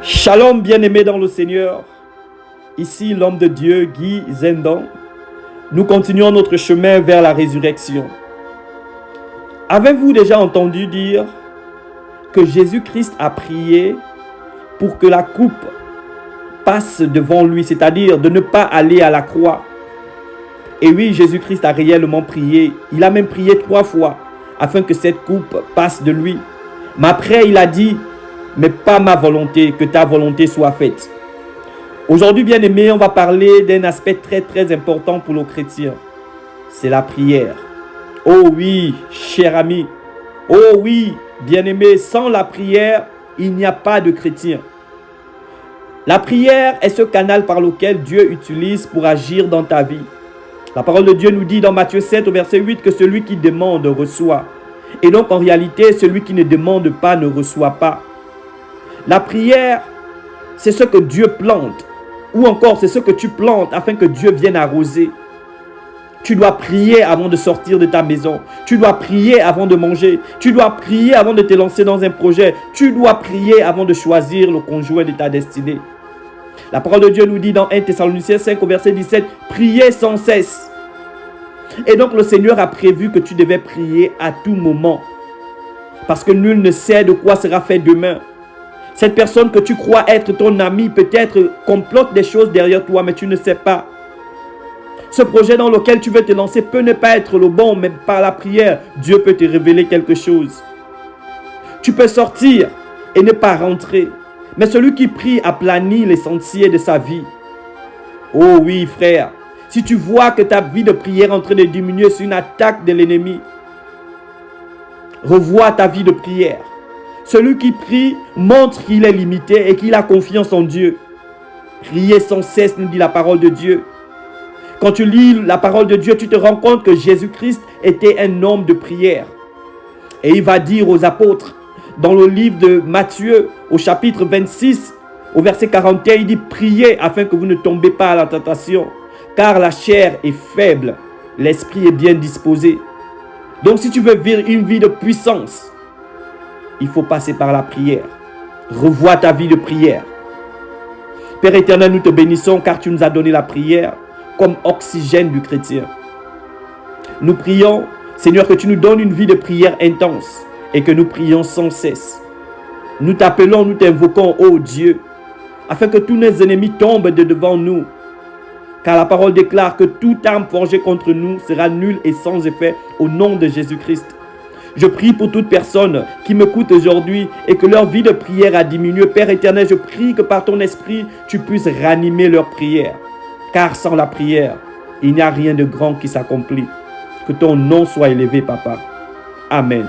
Shalom bien-aimés dans le Seigneur, ici l'homme de Dieu Guy Zendan. Nous continuons notre chemin vers la résurrection. Avez-vous déjà entendu dire que Jésus-Christ a prié pour que la coupe passe devant lui, c'est-à-dire de ne pas aller à la croix? Et oui, Jésus-Christ a réellement prié. Il a même prié 3 fois afin que cette coupe passe de lui. Mais après, il a dit: mais pas ma volonté, que ta volonté soit faite. Aujourd'hui, bien-aimés, on va parler d'un aspect très important pour nos chrétiens. C'est la prière. Oh oui, cher ami. Oh oui, bien-aimé, sans la prière, il n'y a pas de chrétien. La prière est ce canal par lequel Dieu utilise pour agir dans ta vie. La parole de Dieu nous dit dans Matthieu 7 au verset 8 que celui qui demande reçoit. Et donc en réalité, celui qui ne demande pas ne reçoit pas. La prière, c'est ce que Dieu plante. Ou encore, c'est ce que tu plantes afin que Dieu vienne arroser. Tu dois prier avant de sortir de ta maison. Tu dois prier avant de manger. Tu dois prier avant de te lancer dans un projet. Tu dois prier avant de choisir le conjoint de ta destinée. La parole de Dieu nous dit dans 1 Thessaloniciens 5 au verset 17, « Priez sans cesse ». Et donc le Seigneur a prévu que tu devais prier à tout moment. Parce que nul ne sait de quoi sera fait demain. Cette personne que tu crois être ton ami peut-être complote des choses derrière toi, mais tu ne sais pas. Ce projet dans lequel tu veux te lancer peut ne pas être le bon, mais par la prière, Dieu peut te révéler quelque chose. Tu peux sortir et ne pas rentrer, mais celui qui prie aplanit les sentiers de sa vie. Oh oui, frère, si tu vois que ta vie de prière est en train de diminuer sur une attaque de l'ennemi, revois ta vie de prière. Celui qui prie montre qu'il est limité et qu'il a confiance en Dieu. Priez sans cesse, nous dit la parole de Dieu. Quand tu lis la parole de Dieu, tu te rends compte que Jésus-Christ était un homme de prière. Et il va dire aux apôtres, dans le livre de Matthieu, au chapitre 26, au verset 41, il dit: priez afin que vous ne tombez pas à la tentation, car la chair est faible, l'esprit est bien disposé. Donc si tu veux vivre une vie de puissance, il faut passer par la prière. Revois ta vie de prière. Père éternel, nous te bénissons car tu nous as donné la prière comme oxygène du chrétien. Nous prions, Seigneur, que tu nous donnes une vie de prière intense et que nous prions sans cesse. Nous t'appelons, nous t'invoquons, ô Dieu, afin que tous nos ennemis tombent de devant nous. Car la parole déclare que toute arme forgée contre nous sera nulle et sans effet au nom de Jésus-Christ. Je prie pour toute personne qui m'écoute aujourd'hui et que leur vie de prière a diminué. Père éternel, je prie que par ton esprit, tu puisses ranimer leur prière. Car sans la prière, il n'y a rien de grand qui s'accomplit. Que ton nom soit élevé, Papa. Amen.